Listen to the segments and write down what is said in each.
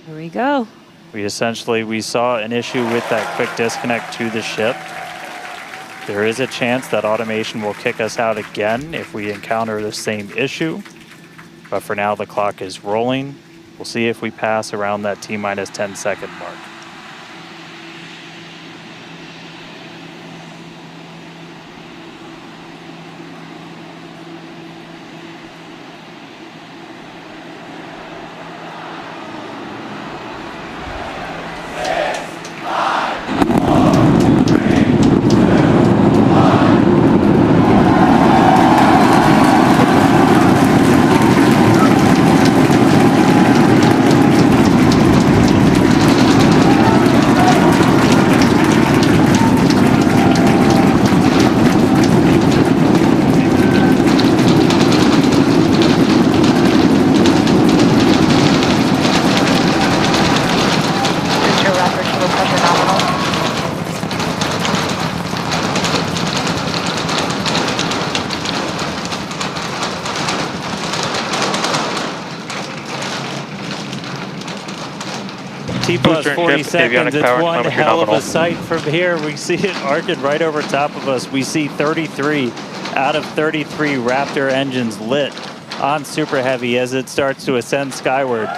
Here we go. We saw an issue with that quick disconnect to the ship. There is a chance that automation will kick us out again if we encounter the same issue. But for now, the clock is rolling. We'll see if we pass around that T-minus 10-second mark. T-plus 40 seconds, it's one hell of a sight from here. We see it arcing right over top of us. We see 33 out of 33 Raptor engines lit on Super Heavy as it starts to ascend skyward.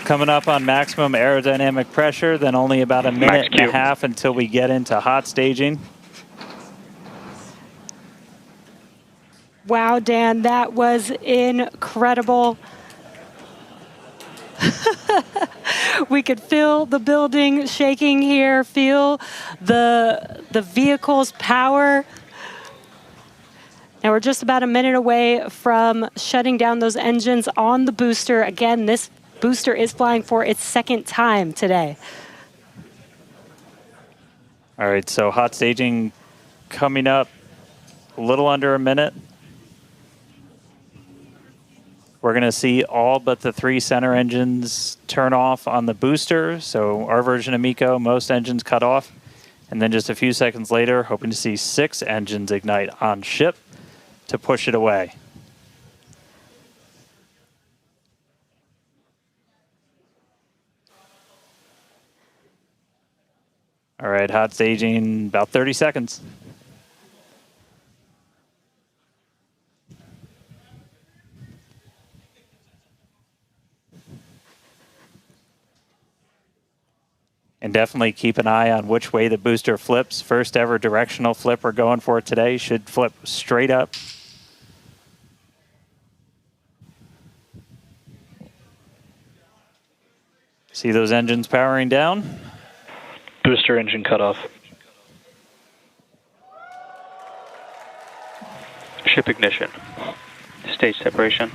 Coming up on maximum aerodynamic pressure, then only about a minute and a half until we get into hot staging. Wow, Dan, that was incredible. We could feel the building shaking here, feel the vehicle's power. Now we're just about a minute away from shutting down those engines on the booster. Again, this booster is flying for its second time today. All right, so hot staging coming up a little under a minute. We're going to see all but the 3 center engines turn off on the booster. So our version of MECO, most engines cut off. And then just a few seconds later, hoping to see 6 engines ignite on ship to push it away. All right, hot staging, about 30 seconds. And definitely keep an eye on which way the booster flips. First ever directional flip we're going for today. Should flip straight up. See those engines powering down? Booster engine cutoff. Ship ignition. Stage separation.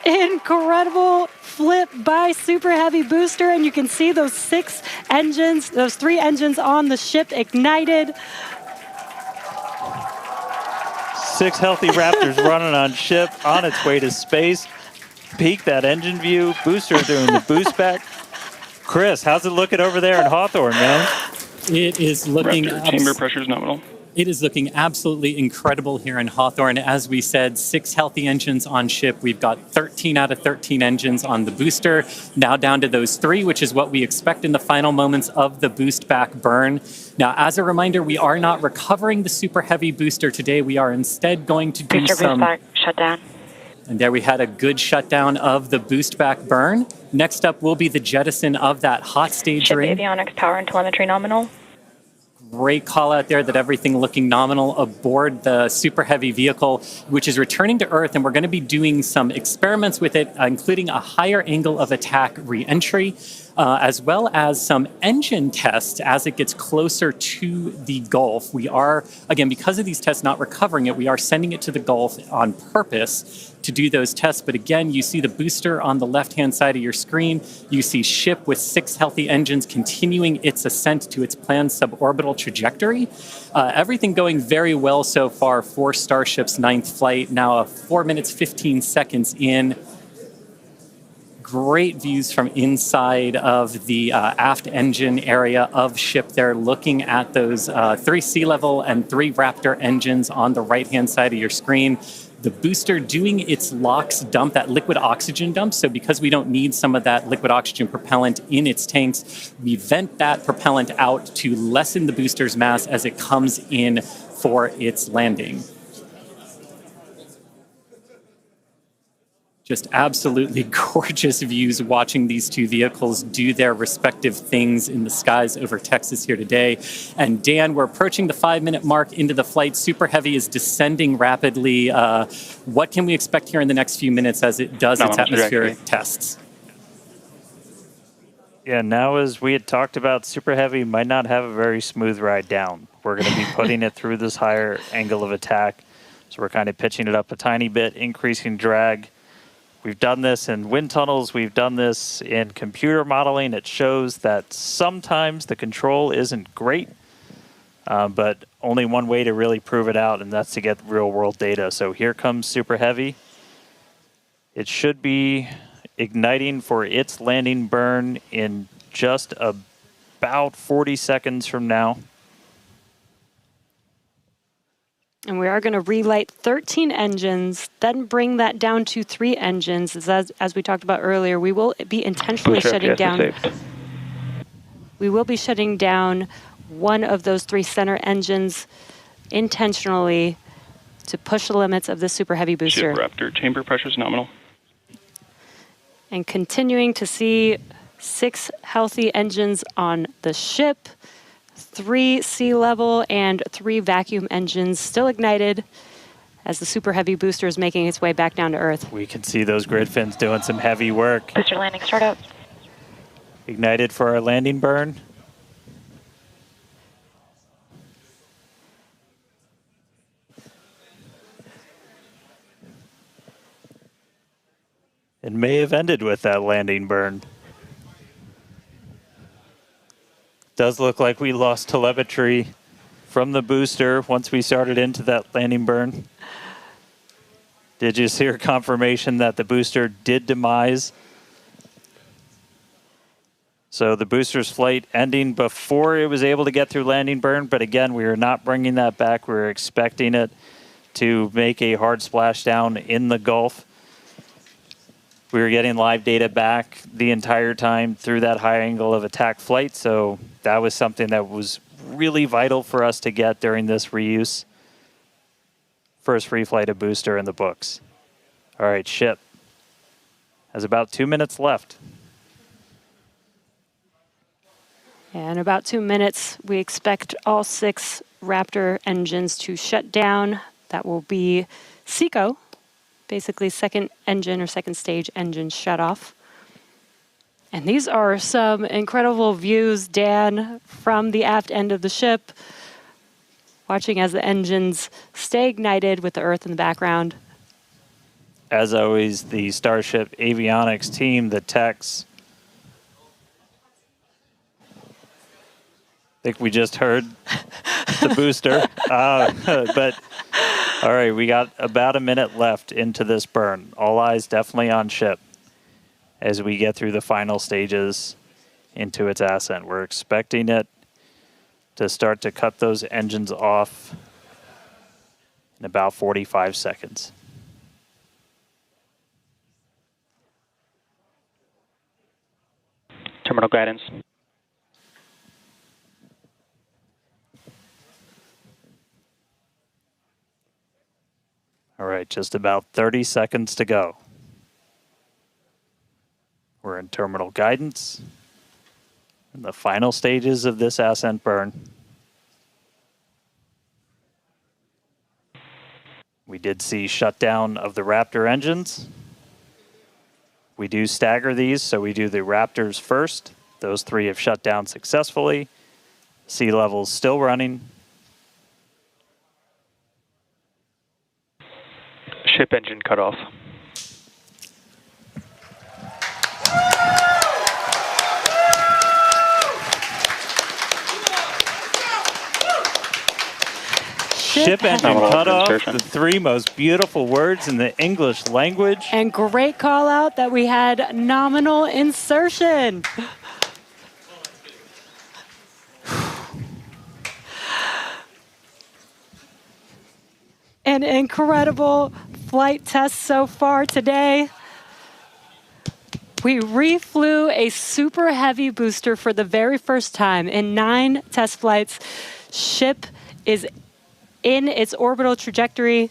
Incredible flip by Super Heavy booster, and you can see those 6 engines, those 3 engines on the ship ignited. 6 healthy Raptors running on ship, on its way to space. Peek that engine view. Booster doing the boost back. Chris, how's it looking over there in Hawthorne, man? It is looking... Raptor chamber pressure is nominal. It is looking absolutely incredible here in Hawthorne. As we said, 6 healthy engines on ship. We've got 13 out of 13 engines on the booster. Now down to those 3, which is what we expect in the final moments of the boost back burn. Now, as a reminder, we are not recovering the Super Heavy booster today. We are instead going to do booster some... boost back, shutdown. And there we had a good shutdown of the boost back burn. Next up will be the jettison of that hot stage Ship ring. avionics, power and telemetry nominal. Great call out there that everything looking nominal aboard the Super Heavy vehicle, which is returning to Earth, and we're going to be doing some experiments with it, including a higher angle of attack re-entry, as well as some engine tests as it gets closer to the Gulf. We are, again, because of these tests not recovering it, we are sending it to the Gulf on purpose to do those tests. But again, you see the booster on the left-hand side of your screen. You see ship with 6 healthy engines continuing its ascent to its planned suborbital trajectory. Everything going very well so far for Starship's 9th flight. Now 4 minutes, 15 seconds in. great views from inside of the aft engine area of ship there, looking at those 3 sea level and 3 Raptor engines on the right-hand side of your screen. The booster doing its LOX dump, that liquid oxygen dump. So because we don't need some of that liquid oxygen propellant in its tanks, we vent that propellant out to lessen the booster's mass as it comes in for its landing. Just absolutely gorgeous views watching these two vehicles do their respective things in the skies over Texas here today. And Dan, we're approaching the 5-minute mark into the flight. Super Heavy is descending rapidly. What can we expect here in the next few minutes as it does its atmospheric tests? Yeah, now as we had talked about, Super Heavy might not have a very smooth ride down. We're going to be putting it through this higher angle of attack. So we're kind of pitching it up a tiny bit, increasing drag. We've done this in wind tunnels. We've done this in computer modeling. It shows that sometimes the control isn't great, but only one way to really prove it out, and that's to get real-world data. So here comes Super Heavy. It should be igniting for its landing burn in just about 40 seconds from now. And we are going to relight 13 engines, then bring that down to 3 engines. As we talked about earlier, we will be intentionally shutting down. We will be shutting down one of those 3 center engines intentionally to push the limits of the Super Heavy booster. Ship Raptor, chamber pressures nominal. And continuing to see 6 healthy engines on the ship. 3 sea level and 3 vacuum engines still ignited as the Super Heavy booster is making its way back down to Earth. We can see those grid fins doing some heavy work. Booster landing startup. Ignited for our landing burn. It may have ended with that landing burn. Does look like we lost telemetry from the booster once we started into that landing burn. Did you hear confirmation that the booster did demise? So the booster's flight ending before it was able to get through landing burn, but again, we are not bringing that back. We were expecting it to make a hard splashdown in the Gulf. We were getting live data back the entire time through that high angle of attack flight, so that was something that was really vital for us to get during this reuse. First free flight of booster in the books. All right, ship has about 2 minutes left. In about 2 minutes, we expect all 6 Raptor engines to shut down. That will be SECO. Basically second engine or second stage engine shut off. And these are some incredible views, Dan, from the aft end of the ship, watching as the engines stay ignited with the Earth in the background. As always, the Starship avionics team, the techs. I think we just heard the booster. But all right, we got about a minute left into this burn. All eyes definitely on ship as we get through the final stages into its ascent. We're expecting it to start to cut those engines off in about 45 seconds. Terminal guidance. All right, just about 30 seconds to go. We're in terminal guidance in the final stages of this ascent burn. We did see shutdown of the Raptor engines. We do stagger these, so we do the Raptors first. Those 3 have shut down successfully. Sea level's still running. Ship engine cut off. Ship engine Nominal cutoff, insertion. the three most beautiful words in the English language. And great call out that we had nominal insertion. An incredible flight test so far today. We reflew a super heavy booster for the very first time in 9 test flights. Ship is in its orbital trajectory.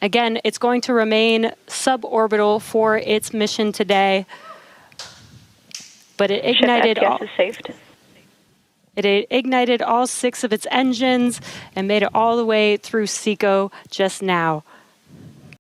Again, it's going to remain suborbital for its mission today. But it ignited Ship SPS is saved. It ignited all 6 of its engines and made it all the way through SECO just now.